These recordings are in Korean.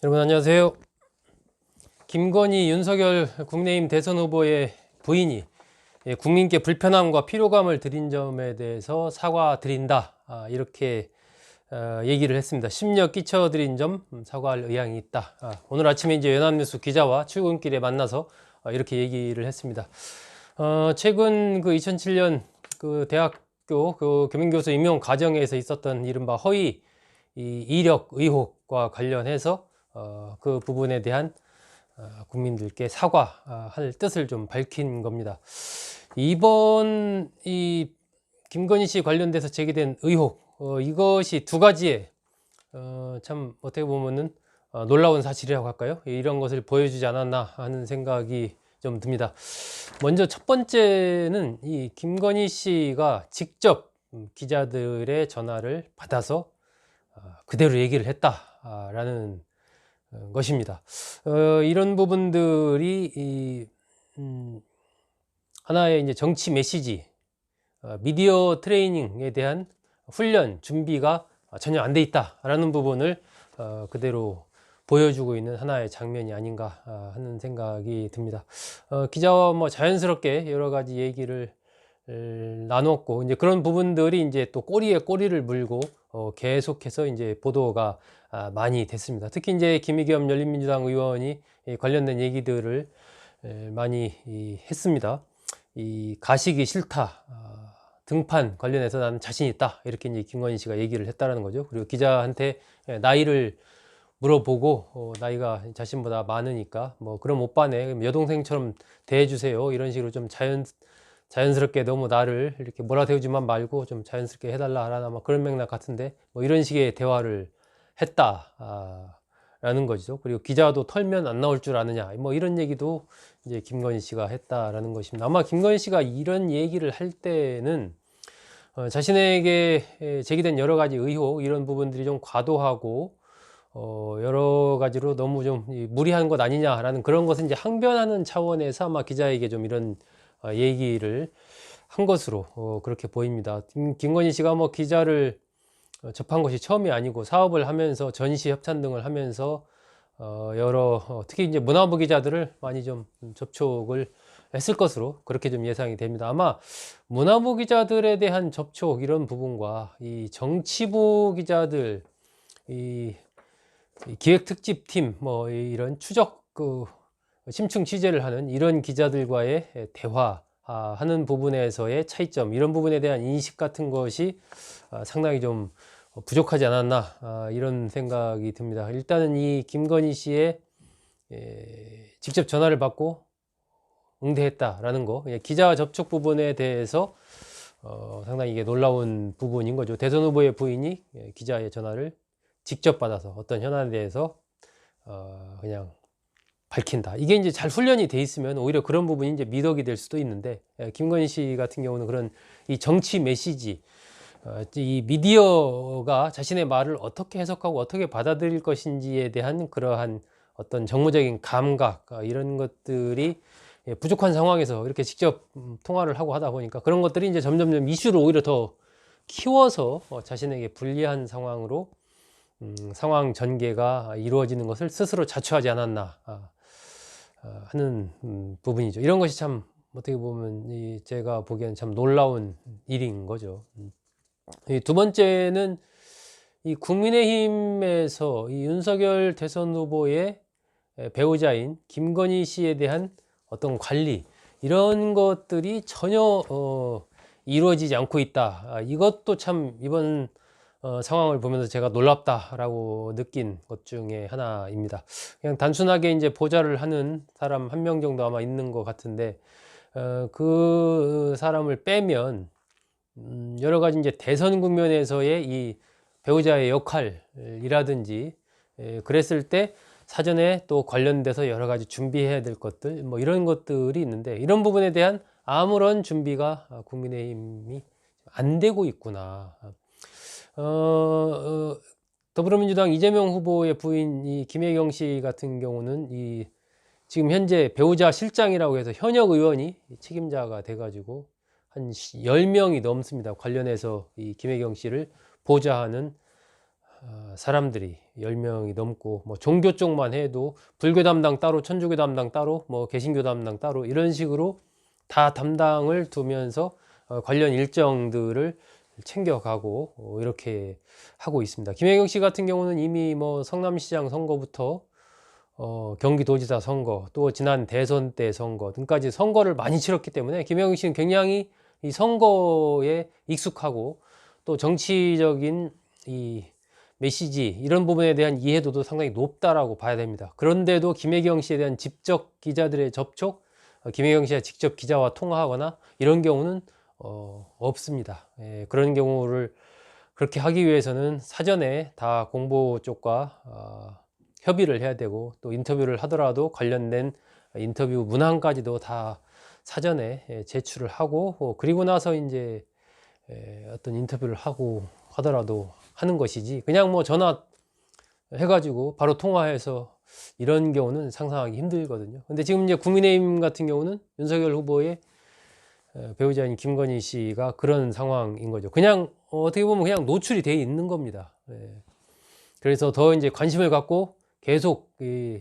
여러분 안녕하세요. 김건희, 윤석열 국민의힘 대선 후보의 부인이 국민께 불편함과 피로감을 드린 점에 대해서 사과드린다, 이렇게 얘기를 했습니다. 심려 끼쳐드린 점 사과할 의향이 있다. 오늘 아침에 이제 연합뉴스 기자와 출근길에 만나서 이렇게 얘기를 했습니다. 최근 그 2007년 그 대학교 그 교민교수 임용 과정에서 있었던 이른바 허위 이력 의혹과 관련해서 그 부분에 대한 국민들께 사과할 뜻을 좀 밝힌 겁니다. 이번 이 김건희 씨 관련돼서 제기된 의혹, 이것이 두 가지의 참 어떻게 보면은 놀라운 사실이라고 할까요? 이런 것을 보여주지 않았나 하는 생각이 좀 듭니다. 먼저 첫 번째는 이 김건희 씨가 직접 기자들의 전화를 받아서 그대로 얘기를 했다라는 것입니다. 이런 부분들이 하나의 이제 정치 메시지, 미디어 트레이닝에 대한 훈련 준비가 전혀 안 돼 있다라는 부분을 그대로 보여주고 있는 하나의 장면이 아닌가 하는 생각이 듭니다. 기자와 뭐 자연스럽게 여러 가지 얘기를 나눴고, 이제 그런 부분들이 이제 또 꼬리에 꼬리를 물고 계속해서 이제 보도가 많이 됐습니다. 특히 이제 김의겸 열린민주당 의원이 관련된 얘기들을 많이 했습니다. 이 가시기 싫다, 등판 관련해서 나는 자신 있다, 이렇게 이제 김건희 씨가 얘기를 했다라는 거죠. 그리고 기자한테 나이를 물어보고 나이가 자신보다 많으니까 뭐 그럼 오빠네, 여동생처럼 대해주세요, 이런 식으로 좀 자연스럽게 너무 나를 이렇게 몰아세우지만 말고 좀 자연스럽게 해달라 하나, 뭐 그런 맥락 같은데, 뭐 이런 식의 대화를 했다라는 거죠. 그리고 기자도 털면 안 나올 줄 아느냐, 뭐 이런 얘기도 이제 김건희 씨가 했다라는 것입니다. 아마 김건희 씨가 이런 얘기를 할 때는 자신에게 제기된 여러 가지 의혹, 이런 부분들이 좀 과도하고 여러 가지로 너무 좀 무리한 것 아니냐라는 그런 것을 이제 항변하는 차원에서 아마 기자에게 좀 이런 얘기를 한 것으로 그렇게 보입니다. 김건희 씨가 뭐 기자를 접한 것이 처음이 아니고 사업을 하면서 전시 협찬 등을 하면서 여러 특히 이제 문화부 기자들을 많이 좀 접촉을 했을 것으로 그렇게 좀 예상이 됩니다. 아마 문화부 기자들에 대한 접촉, 이런 부분과 이 정치부 기자들, 이 기획특집팀, 뭐 이런 추적 심층 취재를 하는 이런 기자들과의 대화 하는 부분에서의 차이점, 이런 부분에 대한 인식 같은 것이 상당히 좀 부족하지 않았나, 이런 생각이 듭니다. 일단은 이 김건희 씨의 직접 전화를 받고 응대했다라는 거, 기자 접촉 부분에 대해서 상당히 이게 놀라운 부분인 거죠. 대선 후보의 부인이 기자의 전화를 직접 받아서 어떤 현안에 대해서 그냥 밝힌다. 이게 이제 잘 훈련이 돼 있으면 오히려 그런 부분이 이제 미덕이 될 수도 있는데, 김건희 씨 같은 경우는 그런 이 정치 메시지, 이 미디어가 자신의 말을 어떻게 해석하고 어떻게 받아들일 것인지에 대한 그러한 어떤 정무적인 감각, 이런 것들이 부족한 상황에서 이렇게 직접 통화를 하고 하다 보니까 그런 것들이 이제 점점점 이슈를 오히려 더 키워서 자신에게 불리한 상황으로 상황 전개가 이루어지는 것을 스스로 자초하지 않았나 하는 부분이죠. 이런 것이 참 어떻게 보면 제가 보기엔 참 놀라운 일인 거죠. 두 번째는 이 국민의힘에서 이 윤석열 대선 후보의 배우자인 김건희 씨에 대한 어떤 관리, 이런 것들이 전혀 이루어지지 않고 있다. 이것도 참 이번 상황을 보면서 제가 놀랍다라고 느낀 것 중에 하나입니다. 그냥 단순하게 이제 보좌를 하는 사람 한 명 정도 아마 있는 것 같은데, 그 사람을 빼면 여러 가지 이제 대선 국면에서의 이 배우자의 역할이라든지, 그랬을 때 사전에 또 관련돼서 여러 가지 준비해야 될 것들, 뭐 이런 것들이 있는데, 이런 부분에 대한 아무런 준비가 국민의힘이 안 되고 있구나. 더불어민주당 이재명 후보의 부인 이 김혜경 씨 같은 경우는 이 지금 현재 배우자 실장이라고 해서 현역 의원이 책임자가 돼가지고 한 10명이 넘습니다. 관련해서 이 김혜경 씨를 보좌하는 사람들이 10명이 넘고, 뭐 종교 쪽만 해도 불교 담당 따로, 천주교 담당 따로, 뭐 개신교 담당 따로, 이런 식으로 다 담당을 두면서 관련 일정들을 챙겨가고 이렇게 하고 있습니다. 김혜경 씨 같은 경우는 이미 뭐 성남시장 선거부터 경기도지사 선거, 또 지난 대선 때 선거 등까지 선거를 많이 치렀기 때문에 김혜경 씨는 굉장히 이 선거에 익숙하고, 또 정치적인 이 메시지 이런 부분에 대한 이해도도 상당히 높다라고 봐야 됩니다. 그런데도 김혜경 씨에 대한 직접 기자들의 접촉, 김혜경 씨가 직접 기자와 통화하거나 이런 경우는 없습니다. 예, 그런 경우를 그렇게 하기 위해서는 사전에 다 공보 쪽과 협의를 해야 되고, 또 인터뷰를 하더라도 관련된 인터뷰 문항까지도 다 사전에 제출을 하고, 그리고 나서 이제 어떤 인터뷰를 하고 하더라도 하는 것이지, 그냥 뭐 전화 해가지고 바로 통화해서 이런 경우는 상상하기 힘들거든요. 근데 지금 이제 국민의힘 같은 경우는 윤석열 후보의 배우자인 김건희 씨가 그런 상황인 거죠. 그냥 어떻게 보면 그냥 노출이 돼 있는 겁니다. 그래서 더 이제 관심을 갖고 계속 이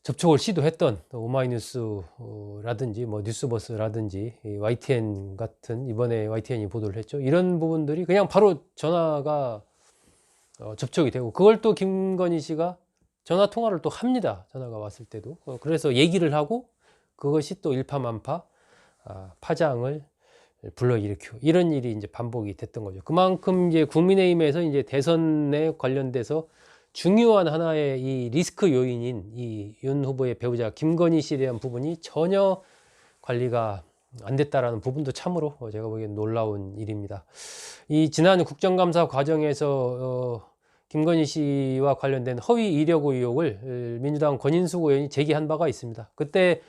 접촉을 시도했던 오마이뉴스라든지 뭐 뉴스버스라든지 YTN 같은, 이번에 YTN이 보도를 했죠. 이런 부분들이 그냥 바로 전화가 접촉이 되고, 그걸 또 김건희 씨가 전화 통화를 또 합니다. 전화가 왔을 때도. 그래서 얘기를 하고, 그것이 또 일파만파 파장을 불러일으키고, 이런 일이 이제 반복이 됐던 거죠. 그만큼 이제 국민의힘에서 이제 대선에 관련돼서 중요한 하나의 이 리스크 요인인 이 윤 후보의 배우자 김건희 씨에 대한 부분이 전혀 관리가 안 됐다라는 부분도 참으로 제가 보기엔 놀라운 일입니다. 이 지난 국정감사 과정에서 김건희 씨와 관련된 허위 이력 의혹을 민주당 권인숙 의원이 제기한 바가 있습니다. 그때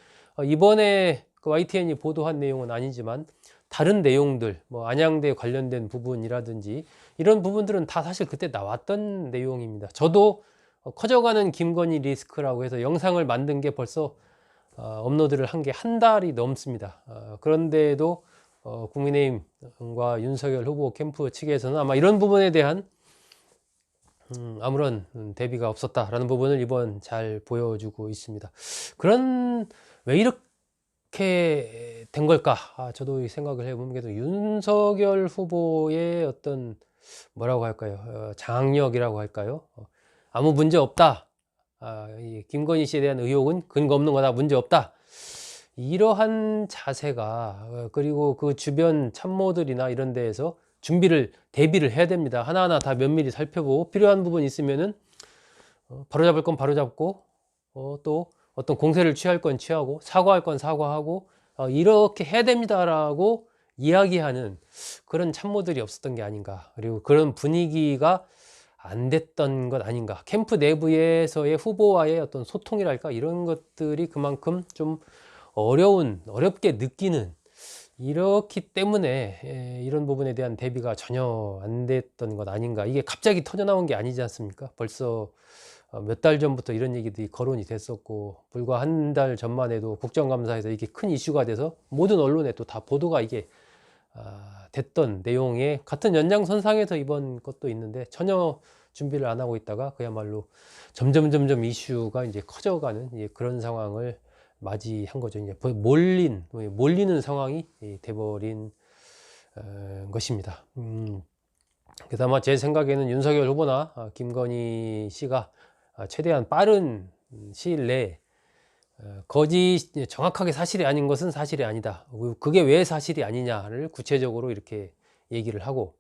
이번에 그 YTN이 보도한 내용은 아니지만 다른 내용들, 뭐 안양대 관련된 부분이라든지 이런 부분들은 다 사실 그때 나왔던 내용입니다. 저도 커져가는 김건희 리스크라고 해서 영상을 만든 게 벌써 업로드를 한 게 한 달이 넘습니다. 그런데도 국민의힘과 윤석열 후보 캠프 측에서는 아마 이런 부분에 대한 아무런 대비가 없었다라는 부분을 이번 잘 보여주고 있습니다. 왜 이렇게 된 걸까? 저도 생각을 해보면 계속 윤석열 후보의 어떤 뭐라고 할까요? 장악력이라고 할까요? 아무 문제 없다. 이 김건희 씨에 대한 의혹은 근거 없는 거다. 문제 없다. 이러한 자세가, 그리고 그 주변 참모들이나 이런 데에서 대비를 해야 됩니다. 하나하나 다 면밀히 살펴보고, 필요한 부분 있으면은 바로잡을 건 바로잡고, 또 어떤 공세를 취할 건 취하고, 사과할 건 사과하고, 이렇게 해야 됩니다라고 이야기하는 그런 참모들이 없었던 게 아닌가. 그리고 그런 분위기가 안 됐던 것 아닌가. 캠프 내부에서의 후보와의 어떤 소통이랄까, 이런 것들이 그만큼 좀 어렵게 느끼는, 이렇기 때문에 이런 부분에 대한 대비가 전혀 안 됐던 것 아닌가. 이게 갑자기 터져나온 게 아니지 않습니까? 벌써 몇 달 전부터 이런 얘기들이 거론이 됐었고, 불과 한 달 전만 해도 국정감사에서 이게 큰 이슈가 돼서 모든 언론에 또 다 보도가 이게 됐던 내용의 같은 연장선상에서 이번 것도 있는데, 전혀 준비를 안 하고 있다가 그야말로 점점 이슈가 이제 커져가는 그런 상황을 맞이한 거죠. 이제 몰리는 상황이 돼버린 것입니다. 그래서 아마 제 생각에는 윤석열 후보나 김건희 씨가 최대한 빠른 시일 내에 정확하게 사실이 아닌 것은 사실이 아니다. 그게 왜 사실이 아니냐를 구체적으로 이렇게 얘기를 하고,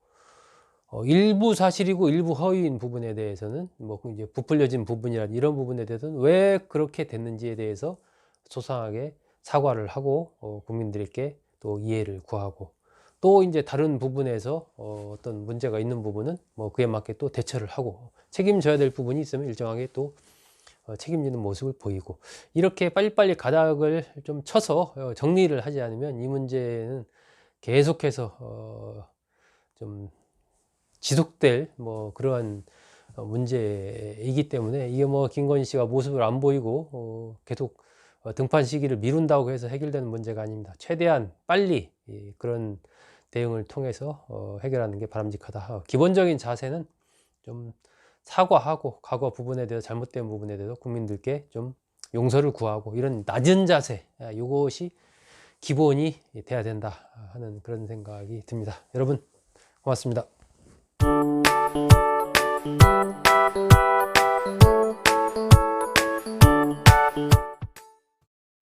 일부 사실이고 일부 허위인 부분에 대해서는 뭐 이제 부풀려진 부분이라 이런 부분에 대해서는 왜 그렇게 됐는지에 대해서 소상하게 사과를 하고, 국민들께 또 이해를 구하고, 또 이제 다른 부분에서 어떤 문제가 있는 부분은 뭐 그에 맞게 또 대처를 하고, 책임져야 될 부분이 있으면 일정하게 또 책임지는 모습을 보이고, 이렇게 빨리빨리 가닥을 좀 쳐서 정리를 하지 않으면 이 문제는 계속해서 좀 지속될 뭐 그러한 문제이기 때문에, 이게 뭐 김건희 씨가 모습을 안 보이고 계속 등판 시기를 미룬다고 해서 해결되는 문제가 아닙니다. 최대한 빨리 그런 대응을 통해서 해결하는 게 바람직하다. 기본적인 자세는 좀 사과하고 과거 부분에 대해서 잘못된 부분에 대해서 국민들께 좀 용서를 구하고 이런 낮은 자세, 이것이 기본이 돼야 된다 하는 그런 생각이 듭니다. 여러분 고맙습니다.